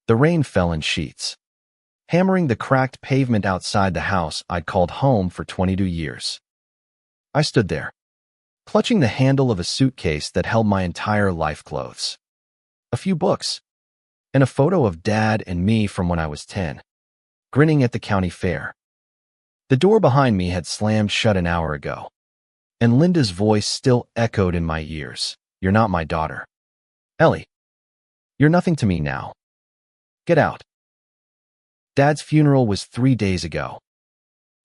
The rain fell in sheets, hammering the cracked pavement outside the house I'd called home for 22 years. I stood there, clutching the handle of a suitcase that held my entire life clothes, a few books, and a photo of Dad and me from when I was 10, grinning at the county fair. The door behind me had slammed shut an hour ago, and Linda's voice still echoed in my ears. "You're not my daughter. Ellie, you're nothing to me now. Get out." Dad's funeral was 3 days ago.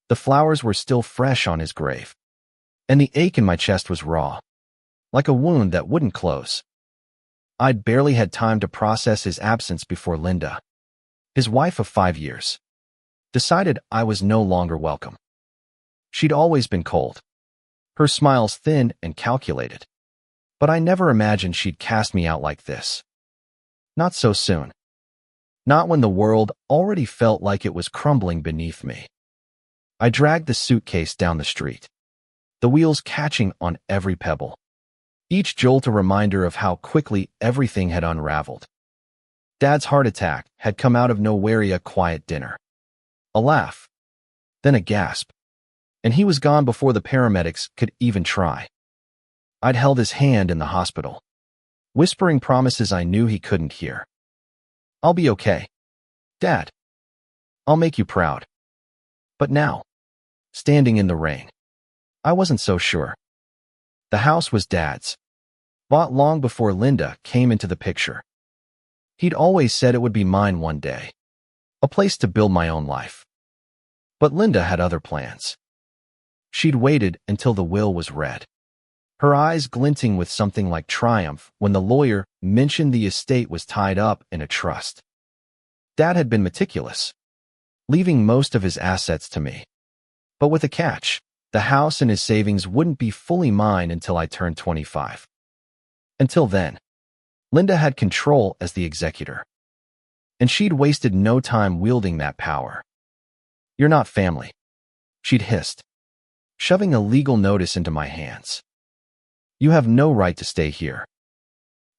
The flowers were still fresh on his grave, and the ache in my chest was raw, like a wound that wouldn't close. I'd barely had time to process his absence before Linda, his wife of 5 years, decided I was no longer welcome. She'd always been cold, her smiles thin and calculated, but I never imagined she'd cast me out like this. Not so soon. Not when the world already felt like it was crumbling beneath me. I dragged the suitcase down the street, the wheels catching on every pebble, each jolt a reminder of how quickly everything had unraveled. Dad's heart attack had come out of nowhere. A quiet dinner, a laugh, then a gasp, and he was gone before the paramedics could even try. I'd held his hand in the hospital, whispering promises I knew he couldn't hear. "I'll be okay, Dad. I'll make you proud." But now, standing in the rain, I wasn't so sure. The house was Dad's, bought long before Linda came into the picture. He'd always said it would be mine one day, a place to build my own life. But Linda had other plans. She'd waited until the will was read, her eyes glinting with something like triumph when the lawyer mentioned the estate was tied up in a trust. Dad had been meticulous, leaving most of his assets to me. But with a catch, the house and his savings wouldn't be fully mine until I turned 25. Until then, Linda had control as the executor, and she'd wasted no time wielding that power. "You're not family," she'd hissed, shoving a legal notice into my hands. "You have no right to stay here."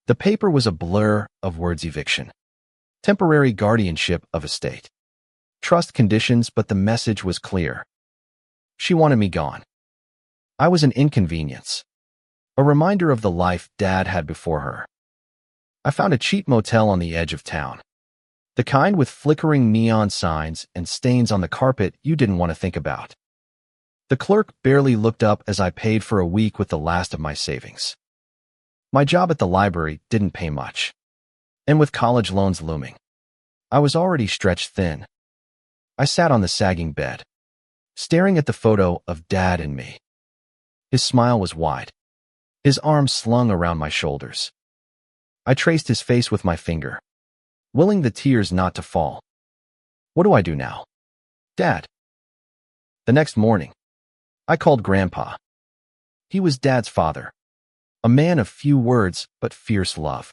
The paper was a blur of words: eviction, temporary guardianship of estate, trust conditions, but the message was clear. She wanted me gone. I was an inconvenience, a reminder of the life Dad had before her. I found a cheap motel on the edge of town, the kind with flickering neon signs and stains on the carpet you didn't want to think about. The clerk barely looked up as I paid for a week with the last of my savings. My job at the library didn't pay much, and with college loans looming, I was already stretched thin. I sat on the sagging bed, staring at the photo of Dad and me. His smile was wide, his arms slung around my shoulders. I traced his face with my finger, willing the tears not to fall. "What do I do now, Dad?" The next morning, I called Grandpa. He was Dad's father, a man of few words but fierce love,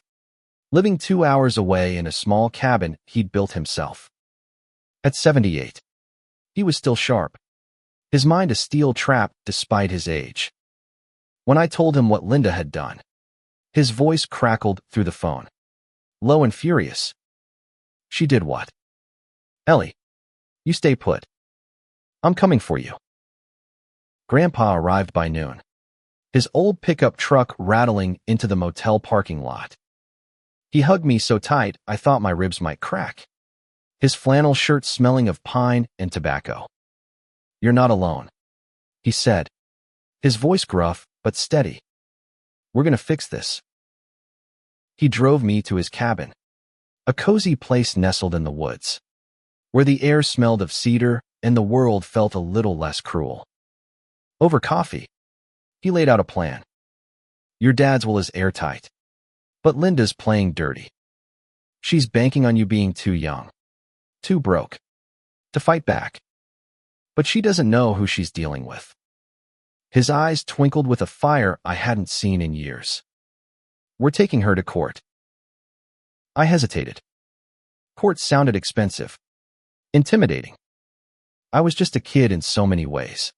living 2 hours away in a small cabin he'd built himself. At 78, he was still sharp, his mind a steel trap despite his age. When I told him what Linda had done, his voice crackled through the phone, low and furious. "She did what? Ellie, you stay put. I'm coming for you." Grandpa arrived by noon, his old pickup truck rattling into the motel parking lot. He hugged me so tight I thought my ribs might crack, his flannel shirt smelling of pine and tobacco. "You're not alone," he said, his voice gruff but steady. "We're gonna fix this." He drove me to his cabin, a cozy place nestled in the woods, where the air smelled of cedar and the world felt a little less cruel. Over coffee, he laid out a plan. "Your dad's will is airtight, but Linda's playing dirty. She's banking on you being too young, too broke, to fight back. But she doesn't know who she's dealing with." His eyes twinkled with a fire I hadn't seen in years. "We're taking her to court." I hesitated. Court sounded expensive, intimidating. I was just a kid in so many ways,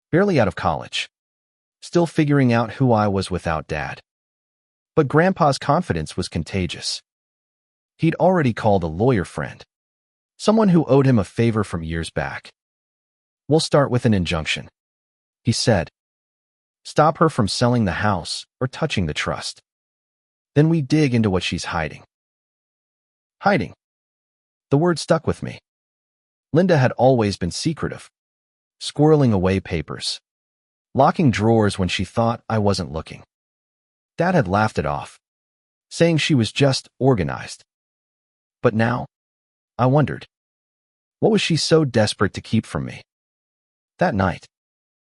barely out of college, still figuring out who I was without Dad. But Grandpa's confidence was contagious. He'd already called a lawyer friend, someone who owed him a favor from years back. "We'll start with an injunction," he said. "Stop her from selling the house or touching the trust. Then we dig into what she's hiding." Hiding. The word stuck with me. Linda had always been secretive, squirreling away papers, locking drawers when she thought I wasn't looking. Dad had laughed it off, saying she was just organized. But now, I wondered, what was she so desperate to keep from me? That night,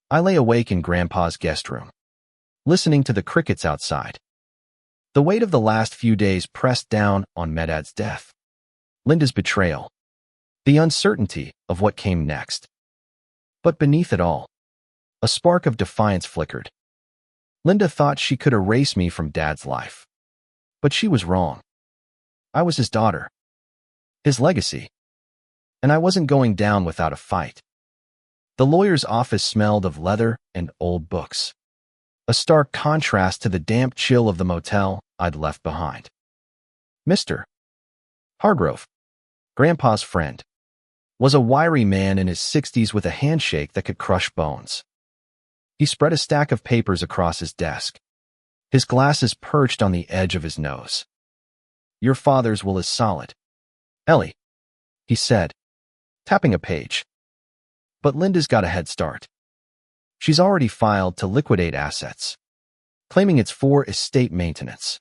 I lay awake in Grandpa's guest room, listening to the crickets outside. The weight of the last few days pressed down on Medad's death, Linda's betrayal, the uncertainty of what came next. But beneath it all, a spark of defiance flickered. Linda thought she could erase me from Dad's life. But she was wrong. I was his daughter, his legacy, and I wasn't going down without a fight. The lawyer's office smelled of leather and old books, a stark contrast to the damp chill of the motel I'd left behind. Mr. Hargrove, Grandpa's friend, was a wiry man in his 60s with a handshake that could crush bones. He spread a stack of papers across his desk, his glasses perched on the edge of his nose. "Your father's will is solid, Ellie," he said, tapping a page. "But Linda's got a head start. She's already filed to liquidate assets, claiming it's for estate maintenance."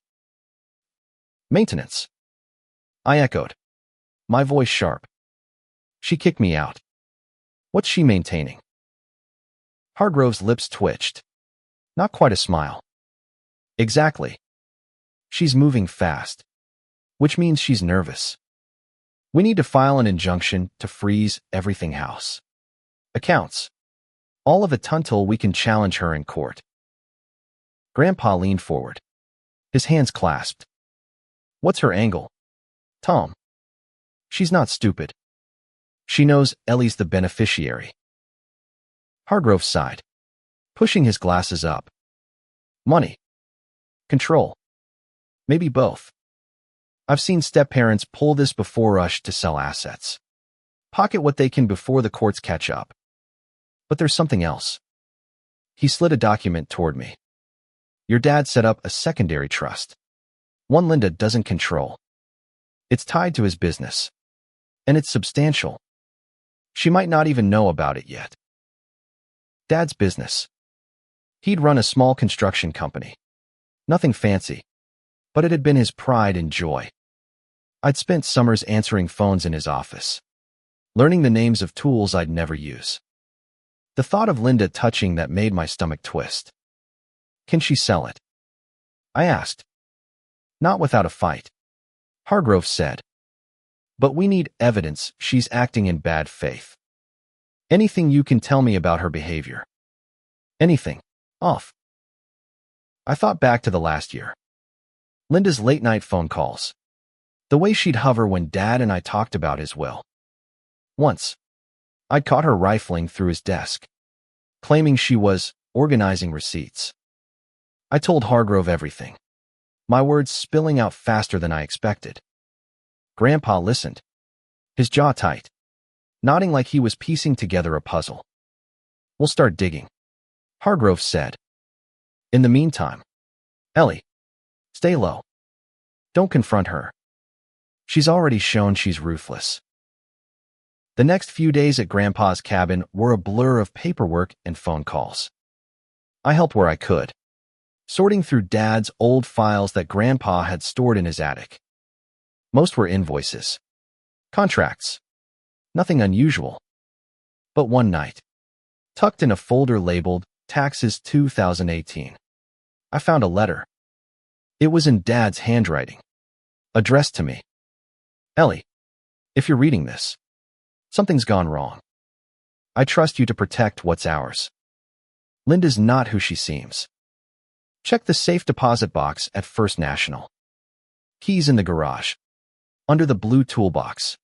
"Maintenance?" I echoed, my voice sharp. "She kicked me out. What's she maintaining?" Hargrove's lips twitched. Not quite a smile. "Exactly. She's moving fast, which means she's nervous. We need to file an injunction to freeze everything house. Accounts. All of it until we can challenge her in court." Grandpa leaned forward, his hands clasped. "What's her angle, Tom?" "She's not stupid. She knows Ellie's the beneficiary." Hargrove sighed, pushing his glasses up. "Money. Control. Maybe both. I've seen step-parents pull this before us to sell assets. Pocket what they can before the courts catch up. But there's something else." He slid a document toward me. "Your dad set up a secondary trust, one Linda doesn't control. It's tied to his business, and it's substantial. She might not even know about it yet." Dad's business. He'd run a small construction company. Nothing fancy, but it had been his pride and joy. I'd spent summers answering phones in his office, learning the names of tools I'd never use. The thought of Linda touching that made my stomach twist. "Can she sell it?" I asked. "Not without a fight," Hargrove said. "But we need evidence she's acting in bad faith. Anything you can tell me about her behavior. Anything. Off." I thought back to the last year. Linda's late-night phone calls. The way she'd hover when Dad and I talked about his will. Once, I'd caught her rifling through his desk, claiming she was organizing receipts. I told Hargrove everything, my words spilling out faster than I expected. Grandpa listened, his jaw tight, nodding like he was piecing together a puzzle. "We'll start digging," Hargrove said. "In the meantime, Ellie, stay low. Don't confront her. She's already shown she's ruthless." The next few days at Grandpa's cabin were a blur of paperwork and phone calls. I helped where I could, sorting through Dad's old files that Grandpa had stored in his attic. Most were invoices, contracts, nothing unusual. But one night, tucked in a folder labeled Taxes 2018, I found a letter. It was in Dad's handwriting, addressed to me. "Ellie, if you're reading this, something's gone wrong. I trust you to protect what's ours. Linda's not who she seems. Check the safe deposit box at First National. Keys in the garage, under the blue toolbox.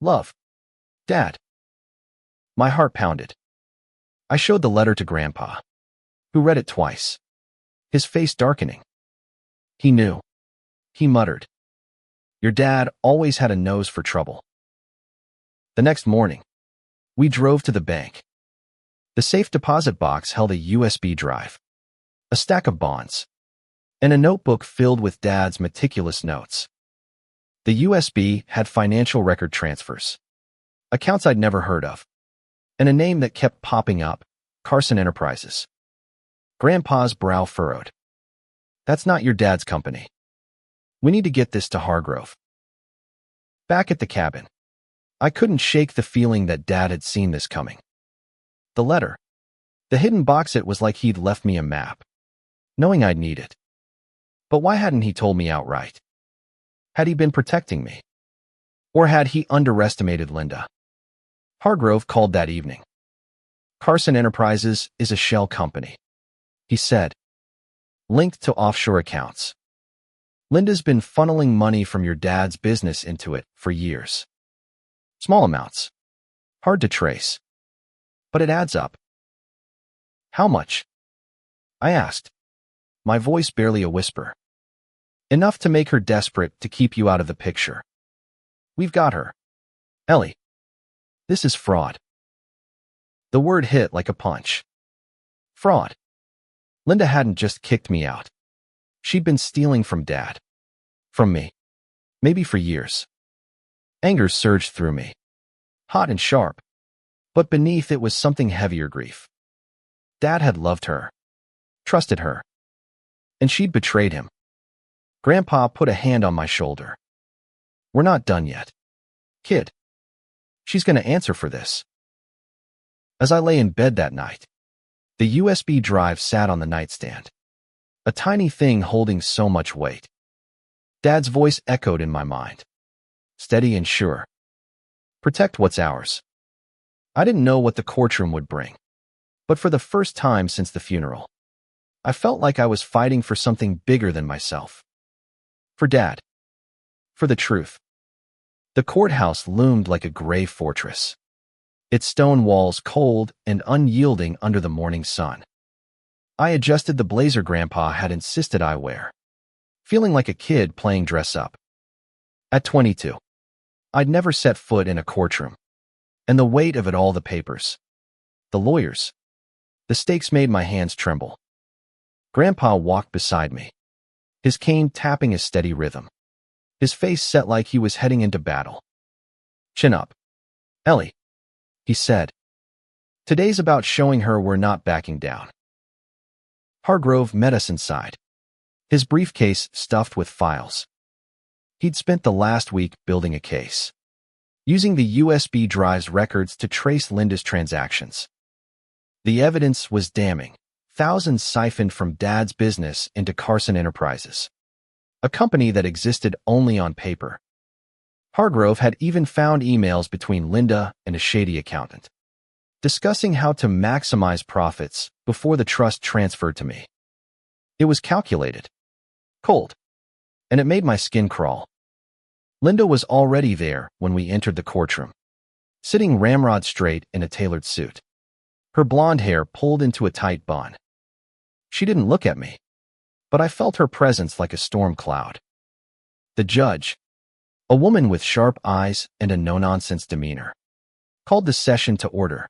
Love, Dad." My heart pounded. I showed the letter to Grandpa, who read it twice, his face darkening. He knew. He muttered, Your dad always had a nose for trouble. The next morning, we drove to the bank. The safe deposit box held a USB drive, a stack of bonds, and a notebook filled with Dad's meticulous notes. The USB had financial record transfers, accounts I'd never heard of, and a name that kept popping up, Carson Enterprises. Grandpa's brow furrowed. That's not your dad's company. We need to get this to Hargrove. Back at the cabin, I couldn't shake the feeling that Dad had seen this coming. The letter, the hidden box, it was like he'd left me a map, knowing I'd need it. But why hadn't he told me outright? Had he been protecting me? Or had he underestimated Linda? Hargrove called that evening. Carson Enterprises is a shell company, he said, linked to offshore accounts. Linda's been funneling money from your dad's business into it for years. Small amounts. Hard to trace. But it adds up. How much? I asked, my voice barely a whisper. Enough to make her desperate to keep you out of the picture. We've got her. Ellie. This is fraud. The word hit like a punch. Fraud. Linda hadn't just kicked me out. She'd been stealing from Dad. From me. Maybe for years. Anger surged through me. Hot and sharp. But beneath it was something heavier, grief. Dad had loved her. Trusted her. And she'd betrayed him. Grandpa put a hand on my shoulder. We're not done yet. Kid. She's going to answer for this. As I lay in bed that night, the USB drive sat on the nightstand. A tiny thing holding so much weight. Dad's voice echoed in my mind. Steady and sure. Protect what's ours. I didn't know what the courtroom would bring. But for the first time since the funeral, I felt like I was fighting for something bigger than myself. For Dad. For the truth. The courthouse loomed like a gray fortress, its stone walls cold and unyielding under the morning sun. I adjusted the blazer Grandpa had insisted I wear, feeling like a kid playing dress-up. At 22, I'd never set foot in a courtroom, and the weight of it all, the papers, the lawyers, the stakes made my hands tremble. Grandpa walked beside me, his cane tapping a steady rhythm, his face set like he was heading into battle. Chin up. Ellie, he said. Today's about showing her we're not backing down. Hargrove met us inside, his briefcase stuffed with files. He'd spent the last week building a case, using the USB drive's records to trace Linda's transactions. The evidence was damning. Thousands siphoned from Dad's business into Carson Enterprises, a company that existed only on paper. Hargrove had even found emails between Linda and a shady accountant, discussing how to maximize profits before the trust transferred to me. It was calculated, cold, and it made my skin crawl. Linda was already there when we entered the courtroom, sitting ramrod straight in a tailored suit, her blonde hair pulled into a tight bun. She didn't look at me, but I felt her presence like a storm cloud. The judge, a woman with sharp eyes and a no-nonsense demeanor, called the session to order.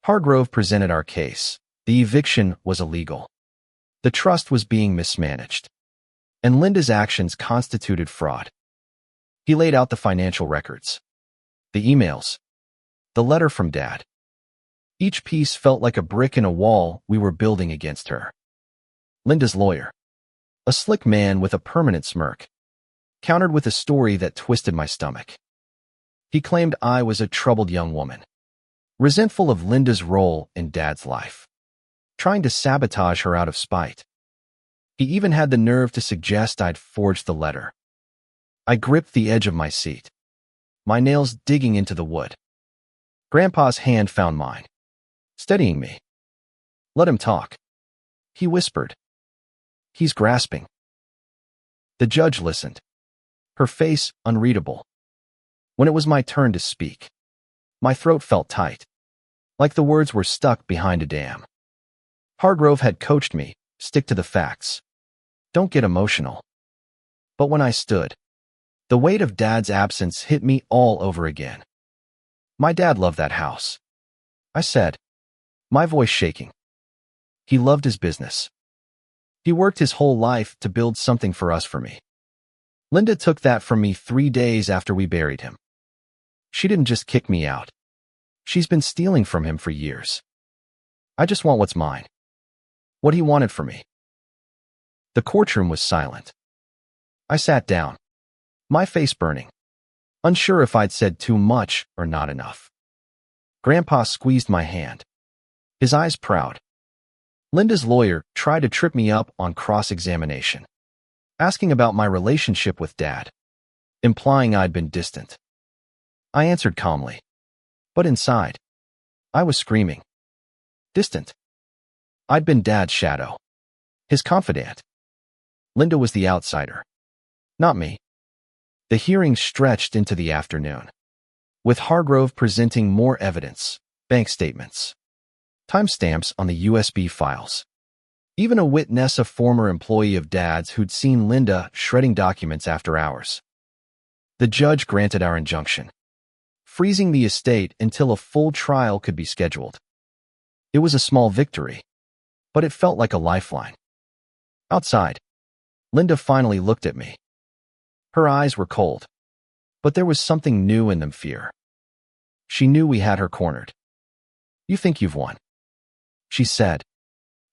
Hargrove presented our case. The eviction was illegal. The trust was being mismanaged, and Linda's actions constituted fraud. He laid out the financial records, the emails, the letter from Dad. Each piece felt like a brick in a wall we were building against her. Linda's lawyer, a slick man with a permanent smirk, countered with a story that twisted my stomach. He claimed I was a troubled young woman, resentful of Linda's role in Dad's life, trying to sabotage her out of spite. He even had the nerve to suggest I'd forged the letter. I gripped the edge of my seat, my nails digging into the wood. Grandpa's hand found mine, steadying me. Let him talk, he whispered. He's grasping. The judge listened, her face unreadable. When it was my turn to speak, my throat felt tight, like the words were stuck behind a dam. Hargrove had coached me, stick to the facts. Don't get emotional. But when I stood, The weight of Dad's absence hit me all over again. My dad loved that house, I said, my voice shaking. He loved his business. He worked his whole life to build something for me. Linda took that from me 3 days after we buried him. She didn't just kick me out. She's been stealing from him for years. I just want what's mine. What he wanted for me. The courtroom was silent. I sat down, my face burning, unsure if I'd said too much or not enough. Grandpa squeezed my hand, his eyes proud. Linda's lawyer tried to trip me up on cross-examination, asking about my relationship with Dad, implying I'd been distant. I answered calmly, but inside, I was screaming. Distant. I'd been Dad's shadow, his confidant. Linda was the outsider, not me. The hearing stretched into the afternoon, with Hargrove presenting more evidence, bank statements, timestamps on the USB files. Even a witness, a former employee of Dad's who'd seen Linda shredding documents after hours. The judge granted our injunction, freezing the estate until a full trial could be scheduled. It was a small victory, but it felt like a lifeline. Outside, Linda finally looked at me. Her eyes were cold, but there was something new in them, fear. She knew we had her cornered. You think you've won, she said,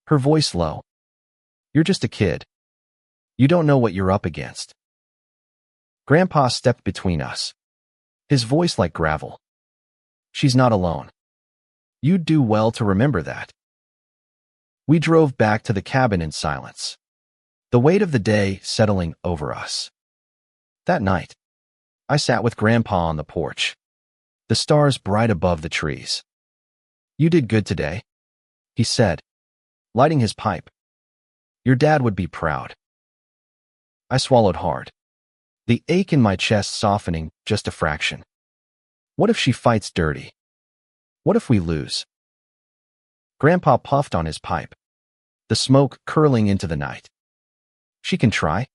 her voice low. You're just a kid. You don't know what you're up against. Grandpa stepped between us, his voice like gravel. She's not alone. You'd do well to remember that. We drove back to the cabin in silence, the weight of the day settling over us. That night, I sat with Grandpa on the porch, the stars bright above the trees. You did good today, he said, lighting his pipe. Your dad would be proud. I swallowed hard, the ache in my chest softening just a fraction. What if she fights dirty? What if we lose? Grandpa puffed on his pipe, the smoke curling into the night. She can try,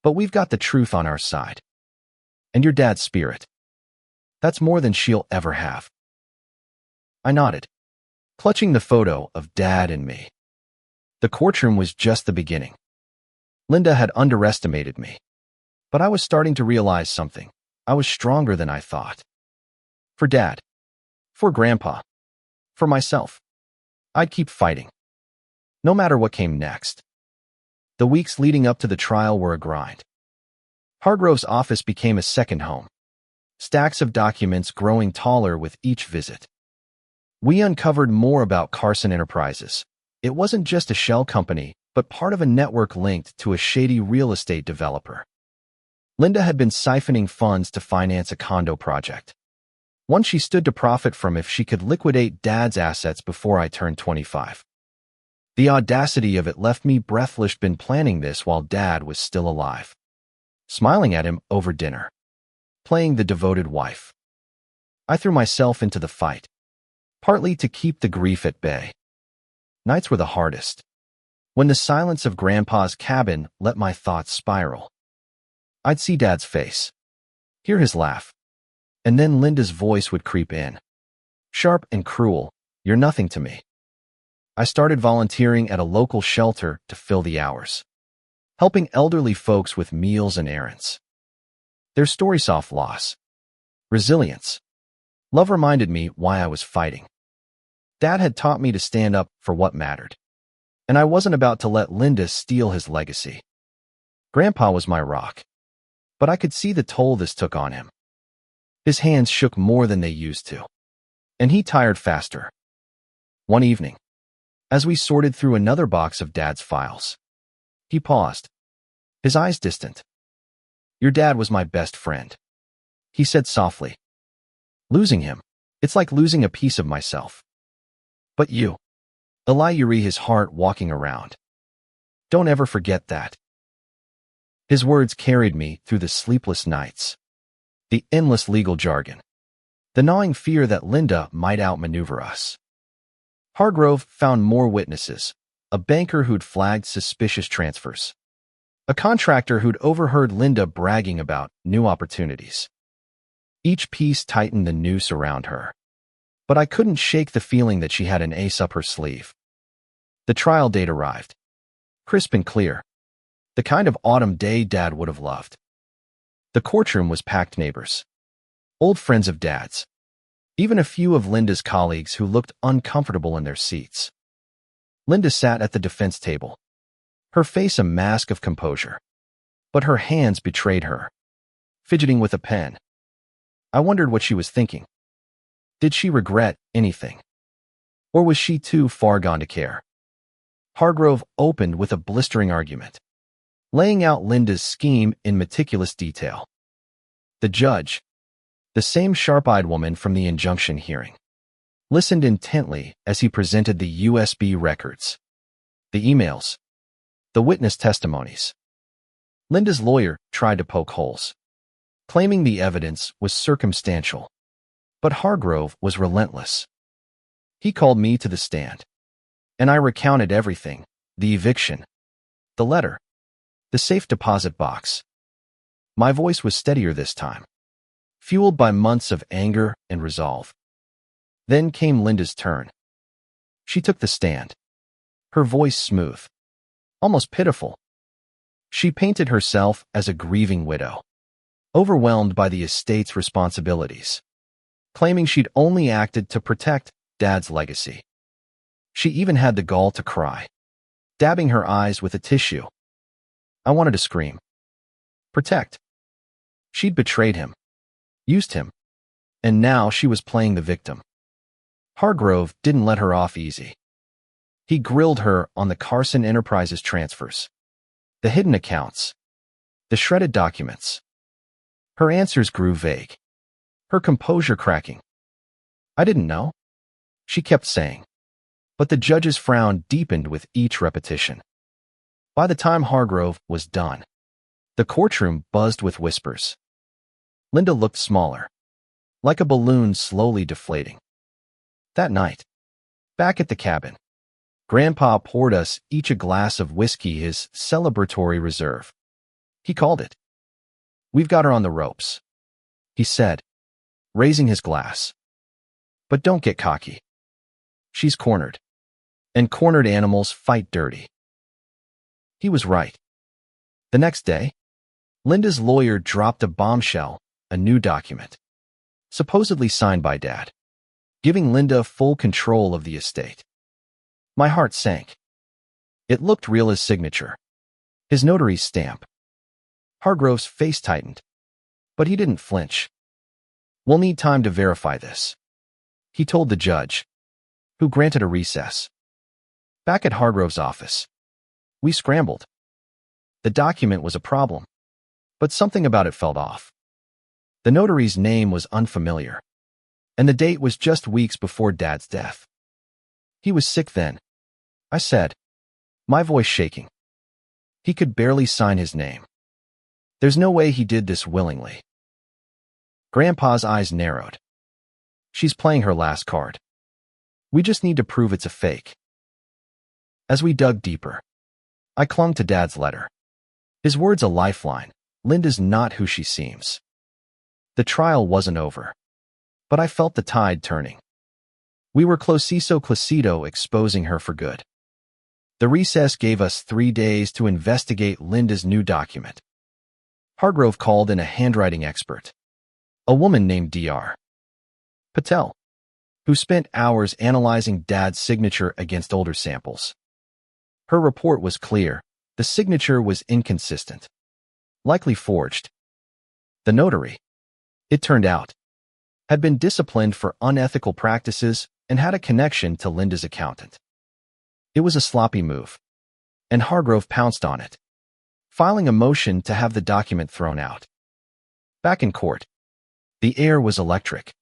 but we've got the truth on our side. And your dad's spirit. That's more than she'll ever have. I nodded, clutching the photo of Dad and me. The courtroom was just the beginning. Linda had underestimated me, but I was starting to realize something. I was stronger than I thought. For Dad, for Grandpa, for myself, I'd keep fighting, no matter what came next. The weeks leading up to the trial were a grind. Hargrove's office became a second home, stacks of documents growing taller with each visit. We uncovered more about Carson Enterprises. It wasn't just a shell company, but part of a network linked to a shady real estate developer. Linda had been siphoning funds to finance a condo project, one she stood to profit from if she could liquidate Dad's assets before I turned 25. The audacity of it left me breathless. Been planning this while Dad was still alive, smiling at him over dinner, playing the devoted wife. I threw myself into the fight, partly to keep the grief at bay. Nights were the hardest, when the silence of Grandpa's cabin let my thoughts spiral. I'd see Dad's face, hear his laugh, and then Linda's voice would creep in, sharp and cruel. You're nothing to me. I started volunteering at a local shelter to fill the hours, helping elderly folks with meals and errands. Their stories of loss, resilience, love reminded me why I was fighting. Dad had taught me to stand up for what mattered, and I wasn't about to let Linda steal his legacy. Grandpa was my rock, but I could see the toll this took on him. His hands shook more than they used to, and he tired faster. One evening, as we sorted through another box of Dad's files, he paused, his eyes distant. Your dad was my best friend, he said softly. Losing him, it's like losing a piece of myself. But you, Eli, his heart walking around. Don't ever forget that. His words carried me through the sleepless nights, the endless legal jargon, the gnawing fear that Linda might outmaneuver us. Hargrove found more witnesses, a banker who'd flagged suspicious transfers, a contractor who'd overheard Linda bragging about new opportunities. Each piece tightened the noose around her. But I couldn't shake the feeling that she had an ace up her sleeve. The trial date arrived. Crisp and clear. The kind of autumn day Dad would have loved. The courtroom was packed neighbors. Old friends of Dad's. Even a few of Linda's colleagues who looked uncomfortable in their seats. Linda sat at the defense table, her face a mask of composure. But her hands betrayed her, fidgeting with a pen. I wondered what she was thinking. Did she regret anything? Or was she too far gone to care? Hargrove opened with a blistering argument, laying out Linda's scheme in meticulous detail. The judge, the same sharp-eyed woman from the injunction hearing, listened intently as he presented the USB records, the emails, the witness testimonies. Linda's lawyer tried to poke holes, claiming the evidence was circumstantial. But Hargrove was relentless. He called me to the stand, and I recounted everything: the eviction, the letter, the safe deposit box. My voice was steadier this time, fueled by months of anger and resolve. Then came Linda's turn. She took the stand, her voice smooth, almost pitiful. She painted herself as a grieving widow, overwhelmed by the estate's responsibilities, claiming she'd only acted to protect Dad's legacy. She even had the gall to cry, dabbing her eyes with a tissue. I wanted to scream. Protect. She'd betrayed him, used him, and now she was playing the victim. Hargrove didn't let her off easy. He grilled her on the Carson Enterprises transfers, the hidden accounts, the shredded documents. Her answers grew vague, her composure cracking. I didn't know, she kept saying. But the judge's frown deepened with each repetition. By the time Hargrove was done, the courtroom buzzed with whispers. Linda looked smaller, like a balloon slowly deflating. That night, back at the cabin, Grandpa poured us each a glass of whiskey, his celebratory reserve. He called it. "We've got her on the ropes," he said, raising his glass. "But don't get cocky. She's cornered. And cornered animals fight dirty." He was right. The next day, Linda's lawyer dropped a bombshell, a new document, supposedly signed by Dad, giving Linda full control of the estate. My heart sank. It looked real as signature, his notary's stamp. Hargrove's face tightened, but he didn't flinch. "We'll need time to verify this," he told the judge, who granted a recess. Back at Hargrove's office, we scrambled. The document was a problem, but something about it felt off. The notary's name was unfamiliar, and the date was just weeks before Dad's death. "He was sick then," I said, my voice shaking. "He could barely sign his name. There's no way he did this willingly." Grandpa's eyes narrowed. "She's playing her last card. We just need to prove it's a fake." As we dug deeper, I clung to Dad's letter. His words a lifeline. Linda's not who she seems. The trial wasn't over, but I felt the tide turning. We were closito exposing her for good. The recess gave us 3 days to investigate Linda's new document. Hargrove called in a handwriting expert, a woman named Dr. Patel, who spent hours analyzing Dad's signature against older samples. Her report was clear. The signature was inconsistent, likely forged. The notary, it turned out, had been disciplined for unethical practices and had a connection to Linda's accountant. It was a sloppy move, and Hargrove pounced on it, filing a motion to have the document thrown out. Back in court, the air was electric.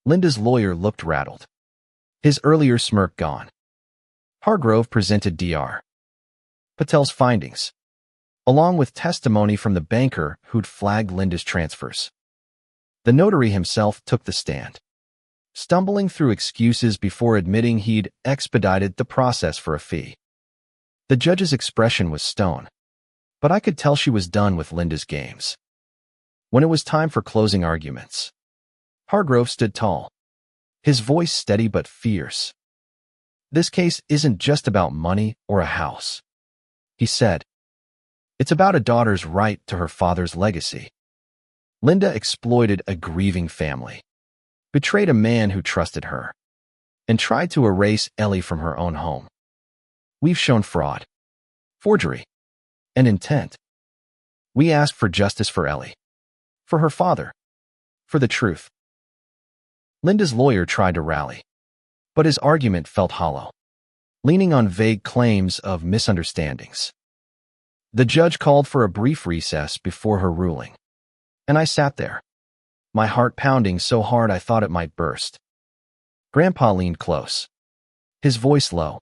Linda's lawyer looked rattled, his earlier smirk gone. Hargrove presented Dr. Patel's findings, along with testimony from the banker who'd flagged Linda's transfers. The notary himself took the stand, stumbling through excuses before admitting he'd expedited the process for a fee. The judge's expression was stone. But I could tell she was done with Linda's games. When it was time for closing arguments, Hargrove stood tall, his voice steady but fierce. "This case isn't just about money or a house," he said. "It's about a daughter's right to her father's legacy. Linda exploited a grieving family, betrayed a man who trusted her, and tried to erase Ellie from her own home. We've shown fraud, forgery, and intent. We ask for justice for Ellie, for her father, for the truth." Linda's lawyer tried to rally, but his argument felt hollow, leaning on vague claims of misunderstandings. The judge called for a brief recess before her ruling, and I sat there, my heart pounding so hard I thought it might burst. Grandpa leaned close, his voice low.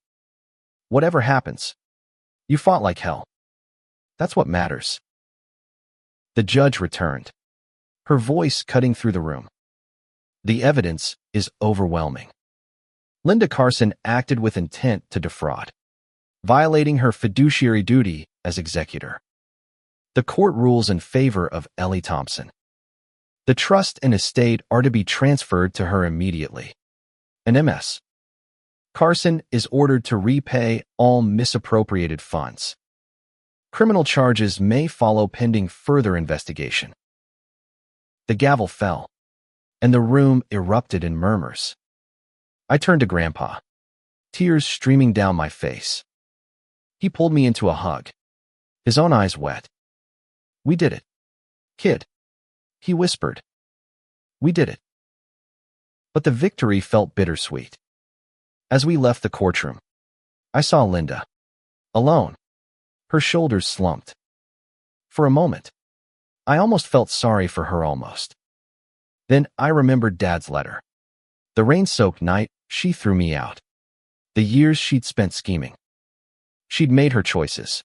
"Whatever happens, you fought like hell. That's what matters." The judge returned, her voice cutting through the room. "The evidence is overwhelming. Linda Carson acted with intent to defraud, violating her fiduciary duty as executor. The court rules in favor of Ellie Thompson. The trust and estate are to be transferred to her immediately. And Ms. Carson is ordered to repay all misappropriated funds. Criminal charges may follow pending further investigation." The gavel fell, and the room erupted in murmurs. I turned to Grandpa, tears streaming down my face. He pulled me into a hug, his own eyes wet. "We did it, kid," he whispered. "We did it." But the victory felt bittersweet. As we left the courtroom, I saw Linda, alone, her shoulders slumped. For a moment, I almost felt sorry for her almost. Then I remembered Dad's letter. The rain-soaked night she threw me out. The years she'd spent scheming. She'd made her choices.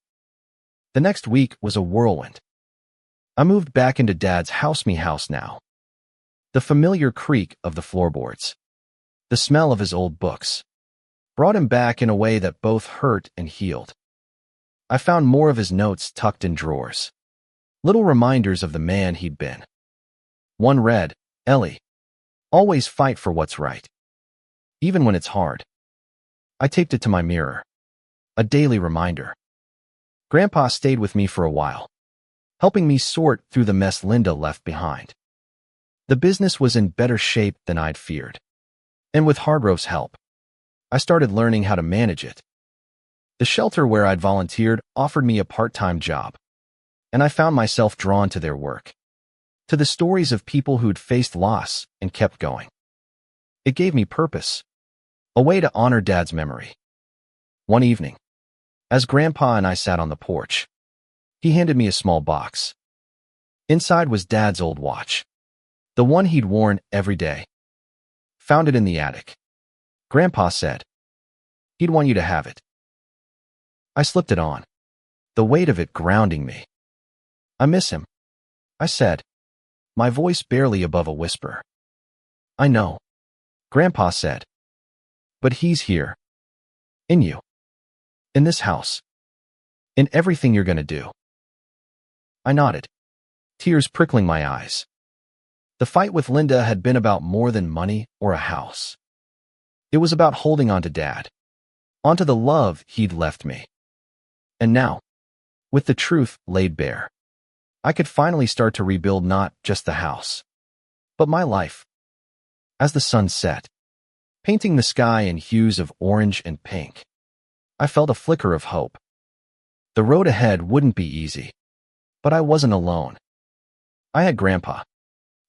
The next week was a whirlwind. I moved back into Dad's house now. The familiar creak of the floorboards, the smell of his old books, brought him back in a way that both hurt and healed. I found more of his notes tucked in drawers, little reminders of the man he'd been. One read, "Ellie, always fight for what's right, even when it's hard." I taped it to my mirror, a daily reminder. Grandpa stayed with me for a while, helping me sort through the mess Linda left behind. The business was in better shape than I'd feared, and with Hargrove's help, I started learning how to manage it. The shelter where I'd volunteered offered me a part-time job, and I found myself drawn to their work, to the stories of people who'd faced loss and kept going. It gave me purpose, a way to honor Dad's memory. One evening, as Grandpa and I sat on the porch, he handed me a small box. Inside was Dad's old watch, the one he'd worn every day. "Found it in the attic," Grandpa said. "He'd want you to have it." I slipped it on, the weight of it grounding me. "I miss him," I said, my voice barely above a whisper. "I know," Grandpa said. "But he's here. In you. In this house. In everything you're gonna do." I nodded, tears prickling my eyes. The fight with Linda had been about more than money or a house. It was about holding on to Dad, onto the love he'd left me. And now, with the truth laid bare, I could finally start to rebuild not just the house, but my life. As the sun set, painting the sky in hues of orange and pink, I felt a flicker of hope. The road ahead wouldn't be easy, but I wasn't alone. I had Grandpa,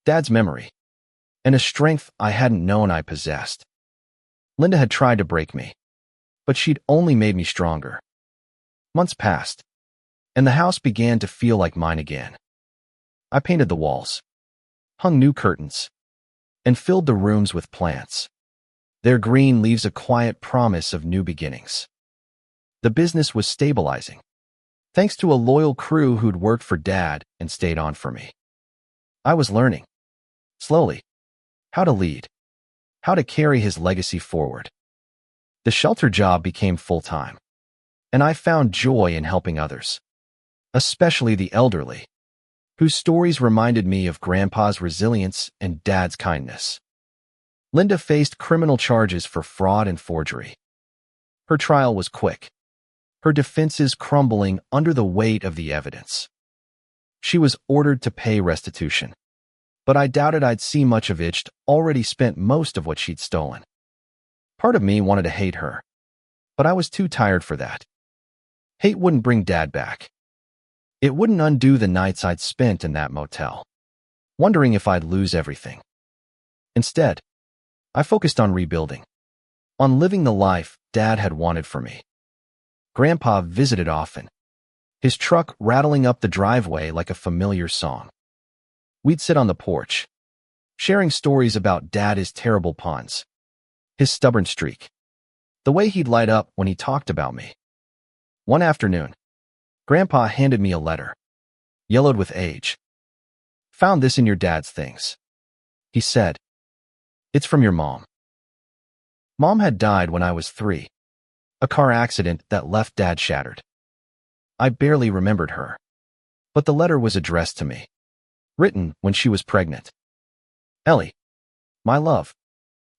Dad's memory, and a strength I hadn't known I possessed. Linda had tried to break me, but she'd only made me stronger. Months passed, and the house began to feel like mine again. I painted the walls, hung new curtains, and filled the rooms with plants. Their green leaves a quiet promise of new beginnings. The business was stabilizing, thanks to a loyal crew who'd worked for Dad and stayed on for me. I was learning, slowly, how to lead, how to carry his legacy forward. The shelter job became full-time, and I found joy in helping others, especially the elderly, whose stories reminded me of Grandpa's resilience and Dad's kindness. Linda faced criminal charges for fraud and forgery. Her trial was quick, her defenses crumbling under the weight of the evidence. She was ordered to pay restitution, but I doubted I'd see much of it. She'd already spent most of what she'd stolen. Part of me wanted to hate her, but I was too tired for that. Hate wouldn't bring Dad back. It wouldn't undo the nights I'd spent in that motel, wondering if I'd lose everything. Instead, I focused on rebuilding, on living the life Dad had wanted for me. Grandpa visited often, his truck rattling up the driveway like a familiar song. We'd sit on the porch, sharing stories about Dad's terrible puns, his stubborn streak, the way he'd light up when he talked about me. One afternoon, Grandpa handed me a letter, yellowed with age. "Found this in your dad's things," he said. "It's from your mom." Mom had died when I was 3, a car accident that left Dad shattered. I barely remembered her, but the letter was addressed to me, written when she was pregnant. "Ellie, my love,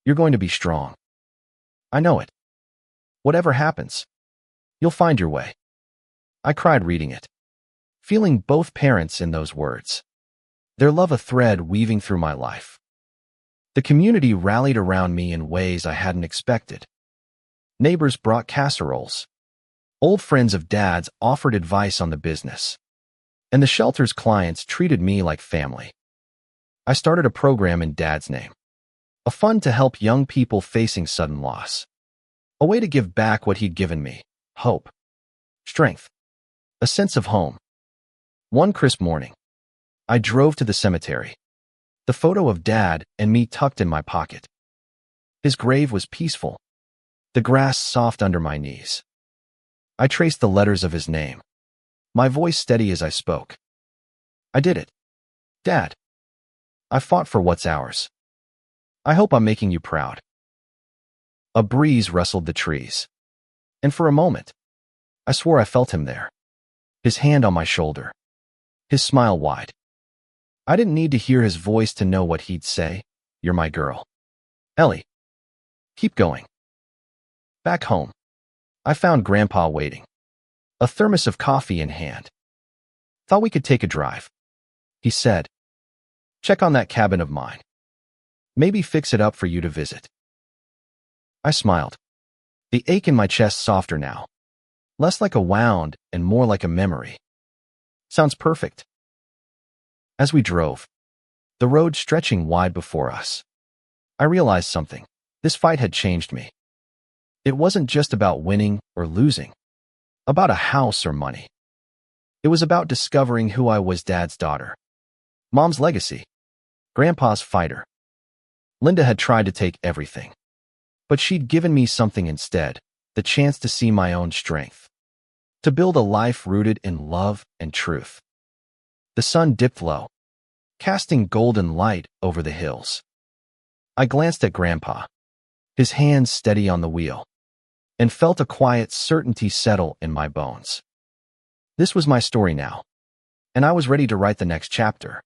you're going to be strong. I know it. Whatever happens, you'll find your way." I cried reading it, feeling both parents in those words, their love a thread weaving through my life. The community rallied around me in ways I hadn't expected. Neighbors brought casseroles. Old friends of Dad's offered advice on the business, and the shelter's clients treated me like family. I started a program in Dad's name, a fund to help young people facing sudden loss, a way to give back what he'd given me: hope, strength, a sense of home. One crisp morning, I drove to the cemetery, the photo of Dad and me tucked in my pocket. His grave was peaceful, the grass soft under my knees. I traced the letters of his name, my voice steady as I spoke. "I did it. Dad. I fought for what's ours. I hope I'm making you proud." A breeze rustled the trees, and for a moment, I swore I felt him there, his hand on my shoulder, his smile wide. I didn't need to hear his voice to know what he'd say: "You're my girl. Ellie. Keep going." Back home, I found Grandpa waiting, a thermos of coffee in hand. "Thought we could take a drive," he said. "Check on that cabin of mine. Maybe fix it up for you to visit." I smiled, the ache in my chest softer now, less like a wound and more like a memory. "Sounds perfect." As we drove, the road stretching wide before us, I realized something. This fight had changed me. It wasn't just about winning or losing, about a house or money. It was about discovering who I was: Dad's daughter, Mom's legacy, Grandpa's fighter. Linda had tried to take everything, but she'd given me something instead: the chance to see my own strength, to build a life rooted in love and truth. The sun dipped low, casting golden light over the hills. I glanced at Grandpa, his hands steady on the wheel, and felt a quiet certainty settle in my bones. This was my story now, and I was ready to write the next chapter.